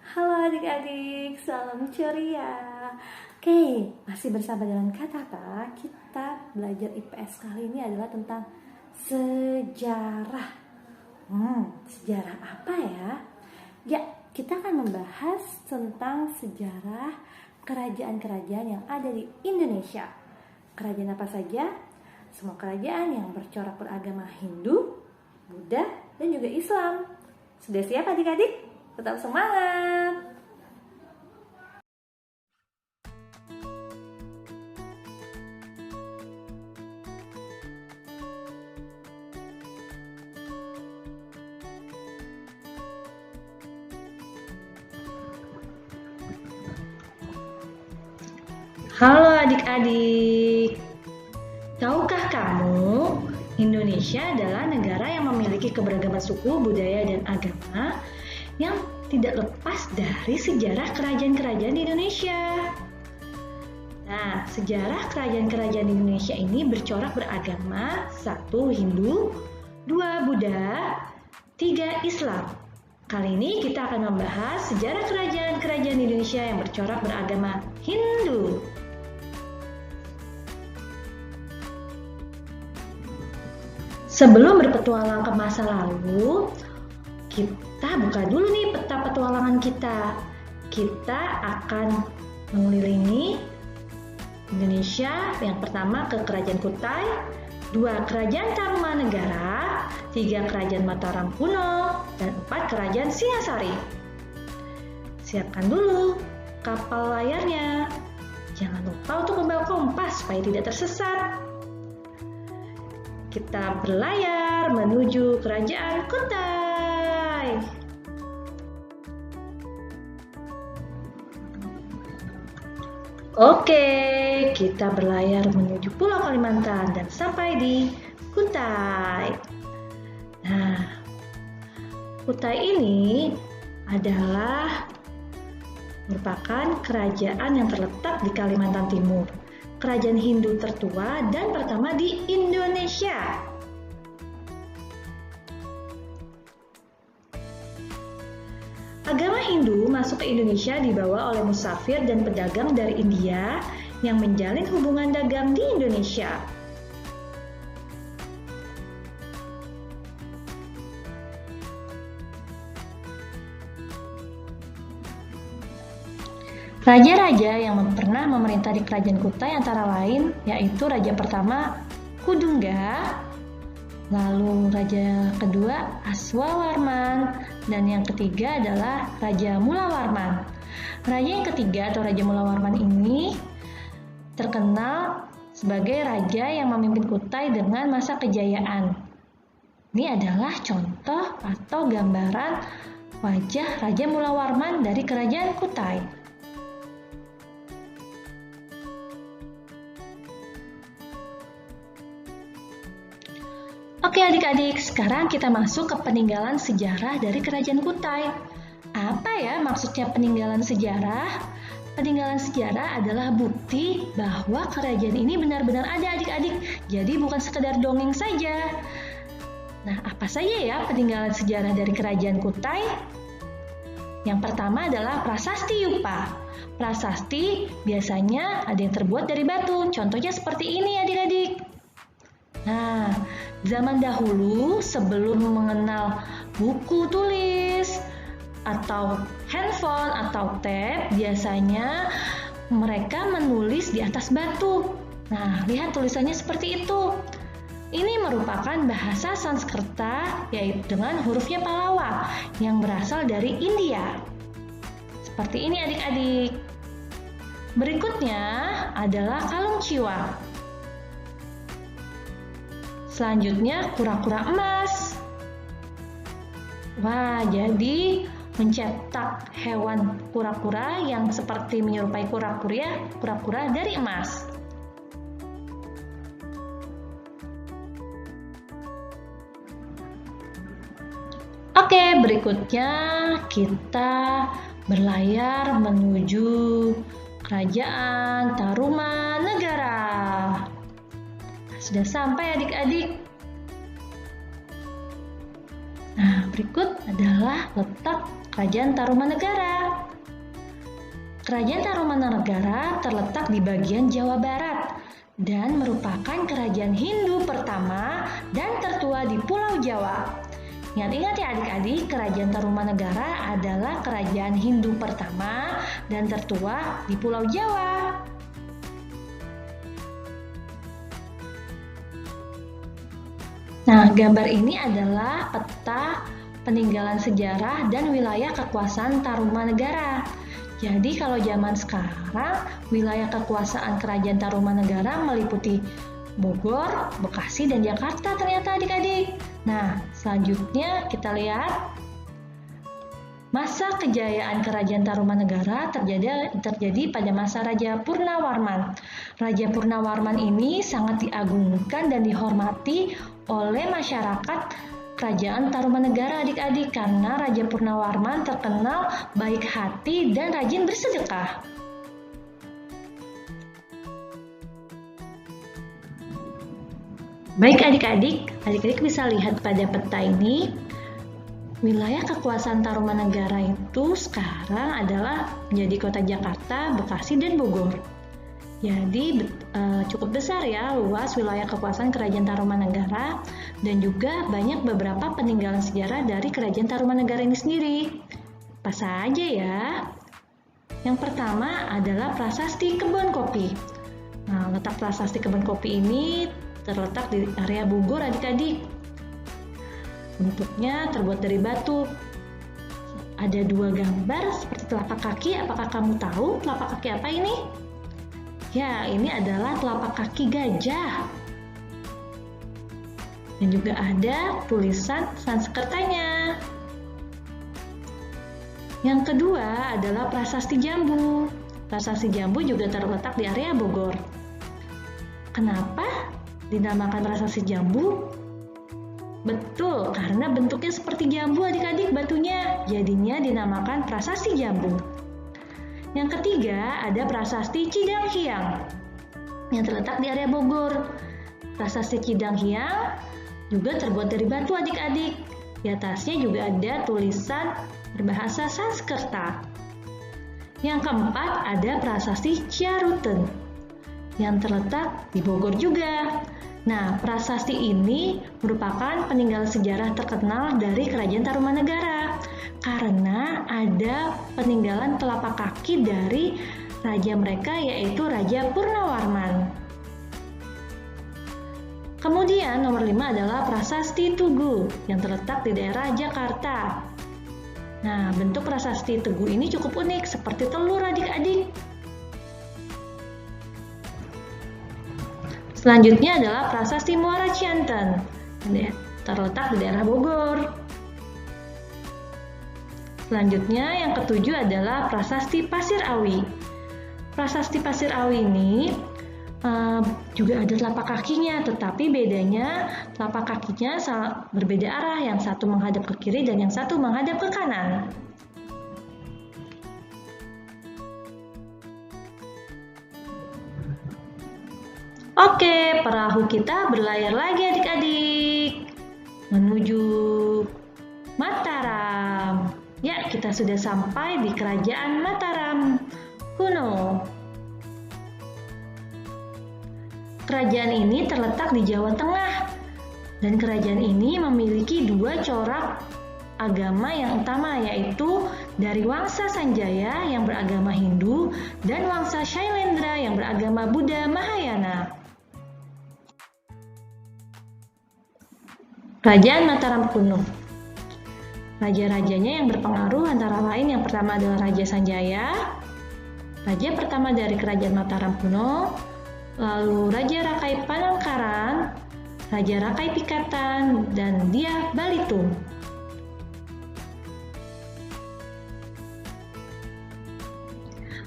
Halo adik-adik, salam ceria. Oke, masih bersama dengan kata-kata. Kita belajar IPS kali ini adalah tentang sejarah. Sejarah apa ya? Ya, kita akan membahas tentang sejarah kerajaan-kerajaan yang ada di Indonesia. Kerajaan apa saja? Semua kerajaan yang bercorak beragama Hindu, Buddha, dan juga Islam. Sudah siap adik-adik? Tetap semangat! Halo adik-adik, tahukah kamu Indonesia adalah negara yang memiliki keberagaman suku, budaya, dan agama yang tidak lepas dari sejarah kerajaan-kerajaan di Indonesia. Nah, sejarah kerajaan-kerajaan di Indonesia ini bercorak beragama, 1 Hindu, 2 Buddha, 3 Islam. Kali ini kita akan membahas sejarah kerajaan-kerajaan Indonesia yang bercorak beragama Hindu. Sebelum berpetualang ke masa lalu, kita buka dulu nih peta petualangan kita. Kita akan mengelilingi Indonesia. Yang pertama ke Kerajaan Kutai, 2 Kerajaan Tarumanegara, 3 Kerajaan Mataram kuno, dan 4 Kerajaan Singasari. Siapkan dulu kapal layarnya. Jangan lupa untuk membawa kompas supaya tidak tersesat. Kita berlayar menuju Kerajaan Kutai. Oke, kita berlayar menuju Pulau Kalimantan dan sampai di Kutai. Nah, Kutai ini adalah merupakan kerajaan yang terletak di Kalimantan Timur. Kerajaan Hindu tertua dan pertama di Indonesia. Agama Hindu masuk ke Indonesia dibawa oleh musafir dan pedagang dari India yang menjalin hubungan dagang di Indonesia. Raja-raja yang pernah memerintah di Kerajaan Kutai antara lain yaitu Raja pertama Kudungga, lalu Raja kedua Aswawarman, dan yang ketiga adalah Raja Mulawarman. Raja yang ketiga atau Raja Mulawarman ini terkenal sebagai raja yang memimpin Kutai dengan masa kejayaan. Ini adalah contoh atau gambaran wajah Raja Mulawarman dari Kerajaan Kutai. Oke adik-adik, sekarang kita masuk ke peninggalan sejarah dari Kerajaan Kutai. Apa ya maksudnya peninggalan sejarah? Peninggalan sejarah adalah bukti bahwa kerajaan ini benar-benar ada adik-adik, jadi bukan sekedar dongeng saja. Nah, apa saja ya peninggalan sejarah dari Kerajaan Kutai? Yang pertama adalah prasasti Yupa. Prasasti biasanya ada yang terbuat dari batu, contohnya seperti ini adik-adik. Nah, zaman dahulu sebelum mengenal buku tulis atau handphone atau tab, biasanya mereka menulis di atas batu. Nah, lihat tulisannya seperti itu. Ini merupakan bahasa Sanskerta yaitu dengan hurufnya Pallawa yang berasal dari India. Seperti ini adik-adik. Berikutnya adalah kalung ciwang. Selanjutnya kura-kura emas. Wah, jadi mencetak hewan kura-kura yang seperti menyerupai kura-kura dari emas. Oke, berikutnya kita berlayar menuju Kerajaan Tarumanegara. Sudah sampai adik-adik. Nah, berikut adalah letak Kerajaan Tarumanegara. Kerajaan Tarumanegara terletak di bagian Jawa Barat dan merupakan kerajaan Hindu pertama dan tertua di Pulau Jawa. Ingat-ingat ya adik-adik, kerajaan Tarumanegara adalah kerajaan Hindu pertama dan tertua di Pulau Jawa. Nah, gambar ini adalah peta peninggalan sejarah dan wilayah kekuasaan Tarumanegara. Jadi kalau zaman sekarang, wilayah kekuasaan kerajaan Tarumanegara meliputi Bogor, Bekasi, dan Jakarta ternyata adik-adik. Nah, selanjutnya kita lihat masa kejayaan kerajaan Tarumanegara terjadi pada masa Raja Purnawarman. Raja Purnawarman ini sangat diagungkan dan dihormati oleh masyarakat kerajaan Tarumanegara adik-adik karena Raja Purnawarman terkenal baik hati dan rajin bersedekah. Baik adik-adik bisa lihat pada peta ini, wilayah kekuasaan Tarumanegara itu sekarang adalah menjadi kota Jakarta, Bekasi, dan Bogor. Jadi cukup besar ya luas wilayah kekuasaan kerajaan Tarumanegara dan juga banyak beberapa peninggalan sejarah dari kerajaan Tarumanegara ini sendiri. Apa saja ya? Yang pertama adalah Prasasti Kebon Kopi. Nah, letak Prasasti Kebon Kopi ini terletak di area Bogor adik-adik. Bentuknya terbuat dari batu. Ada dua gambar seperti telapak kaki. Apakah kamu tahu telapak kaki apa ini? Ya, ini adalah telapak kaki gajah. Dan juga ada tulisan Sanskertanya. Yang kedua adalah Prasasti Jambu. Prasasti Jambu juga terletak di area Bogor. Kenapa dinamakan Prasasti Jambu? Betul, karena bentuknya seperti jambu adik-adik batunya. Jadinya dinamakan Prasasti Jambu. Yang ketiga ada Prasasti Cidanghiang yang terletak di area Bogor. Prasasti Cidanghiang juga terbuat dari batu adik-adik. Di atasnya juga ada tulisan berbahasa Sanskerta. Yang keempat ada Prasasti Ciaruten yang terletak di Bogor juga. Nah, prasasti ini merupakan peninggalan sejarah terkenal dari kerajaan Tarumanegara karena ada peninggalan telapak kaki dari raja mereka yaitu Raja Purnawarman. Kemudian nomor 5 adalah Prasasti Tugu yang terletak di daerah Jakarta. Nah, bentuk Prasasti Tugu ini cukup unik seperti telur adik-adik. Selanjutnya adalah Prasasti Muara Cianten, terletak di daerah Bogor. Selanjutnya yang ketujuh adalah Prasasti Pasir Awi. Prasasti Pasir Awi ini juga ada telapak kakinya, tetapi bedanya telapak kakinya berbeda arah, yang satu menghadap ke kiri dan yang satu menghadap ke kanan. Oke, perahu kita berlayar lagi adik-adik menuju Mataram. Ya, kita sudah sampai di Kerajaan Mataram kuno. Kerajaan ini terletak di Jawa Tengah dan kerajaan ini memiliki dua corak agama yang utama, yaitu dari Wangsa Sanjaya yang beragama Hindu dan Wangsa Shailendra yang beragama Buddha Mahayana. Kerajaan Mataram kuno. Raja-rajanya yang berpengaruh antara lain yang pertama adalah Raja Sanjaya, raja pertama dari Kerajaan Mataram kuno, lalu Raja Rakai Panangkaran, Raja Rakai Pikatan, dan Dyah Balitung.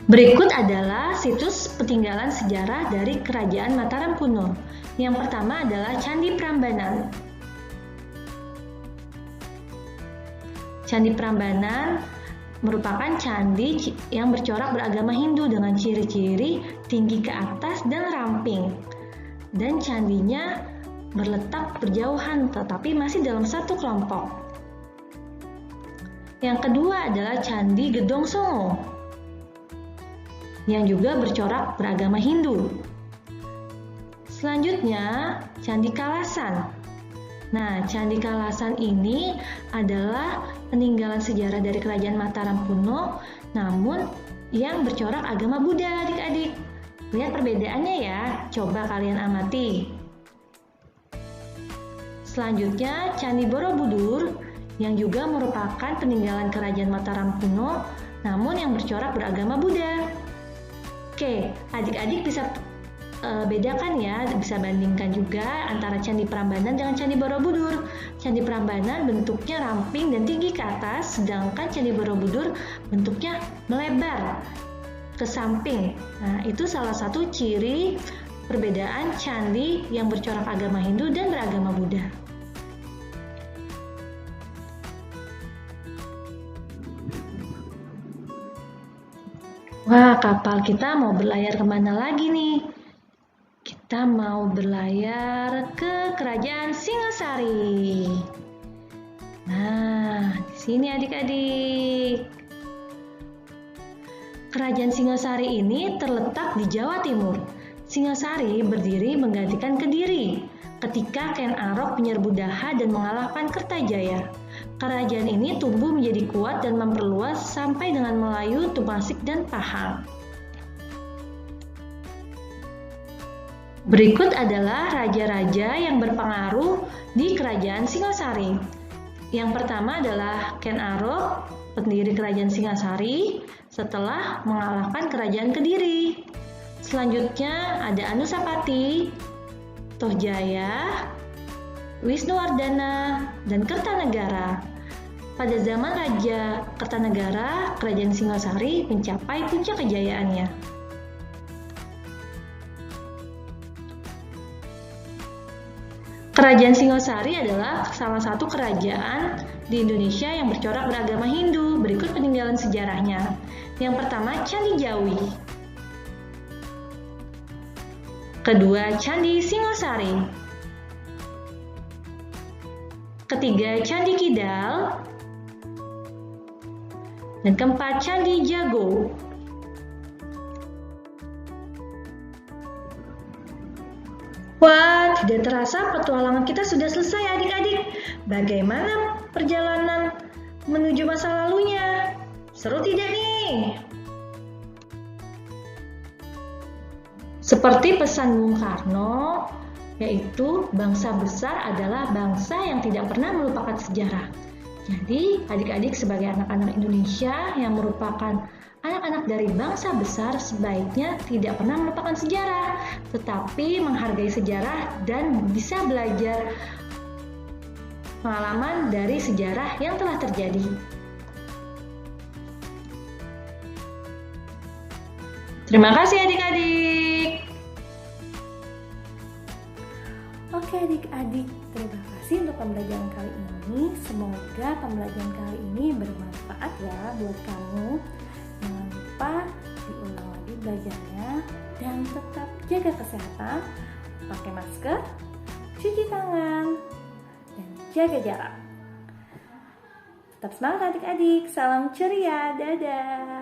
Berikut adalah situs peninggalan sejarah dari Kerajaan Mataram kuno. Yang pertama adalah Candi Prambanan. Candi Prambanan merupakan candi yang bercorak beragama Hindu dengan ciri-ciri tinggi ke atas dan ramping. Dan candinya berletak berjauhan tetapi masih dalam satu kelompok. Yang kedua adalah Candi Gedong Songo, yang juga bercorak beragama Hindu. Selanjutnya, Candi Kalasan. Nah, Candi Kalasan ini adalah peninggalan sejarah dari Kerajaan Mataram kuno, namun yang bercorak agama Buddha, adik-adik. Lihat perbedaannya ya, coba kalian amati. Selanjutnya, Candi Borobudur, yang juga merupakan peninggalan Kerajaan Mataram kuno, namun yang bercorak beragama Buddha. Oke, adik-adik bisa bedakan ya, bisa bandingkan juga antara Candi Prambanan dengan Candi Borobudur. Candi Prambanan bentuknya ramping dan tinggi ke atas, sedangkan Candi Borobudur bentuknya melebar ke samping. Nah, itu salah satu ciri perbedaan candi yang bercorak agama Hindu dan beragama Buddha. Wah, kapal kita mau berlayar kemana lagi nih? Kita mau berlayar ke Kerajaan Singasari. Nah, di sini adik-adik. Kerajaan Singasari ini terletak di Jawa Timur. Singasari berdiri menggantikan Kediri ketika Ken Arok menyerbu Daha dan mengalahkan Kertajaya. Kerajaan ini tumbuh menjadi kuat dan memperluas sampai dengan Melayu, Tumasik, dan Pahang. Berikut adalah raja-raja yang berpengaruh di Kerajaan Singasari. Yang pertama adalah Ken Arok, pendiri Kerajaan Singasari, setelah mengalahkan Kerajaan Kediri. Selanjutnya ada Anusapati, Tohjaya, Wisnuwardana, dan Kertanegara. Pada zaman Raja Kertanegara, Kerajaan Singasari mencapai puncak kejayaannya. Kerajaan Singasari adalah salah satu kerajaan di Indonesia yang bercorak beragama Hindu. Berikut peninggalan sejarahnya. Yang pertama, Candi Jawi. Kedua, Candi Singasari. Ketiga, Candi Kidal. Dan keempat, Candi Jago. Wah, tidak terasa petualangan kita sudah selesai adik-adik. Bagaimana perjalanan menuju masa lalunya? Seru tidak nih? Seperti pesan Bung Karno, yaitu bangsa besar adalah bangsa yang tidak pernah melupakan sejarah. Jadi, adik-adik sebagai anak-anak Indonesia yang merupakan anak-anak dari bangsa besar sebaiknya tidak pernah melupakan sejarah, tetapi menghargai sejarah dan bisa belajar pengalaman dari sejarah yang telah terjadi. Terima kasih adik-adik. Oke adik-adik, terima kasih untuk pembelajaran kali ini. Semoga pembelajaran kali ini bermanfaat ya buat kamu. Jangan lupa diulang lagi belajarnya dan tetap jaga kesehatan, pakai masker, cuci tangan, dan jaga jarak. Tetap semangat adik-adik, salam ceria, dadah.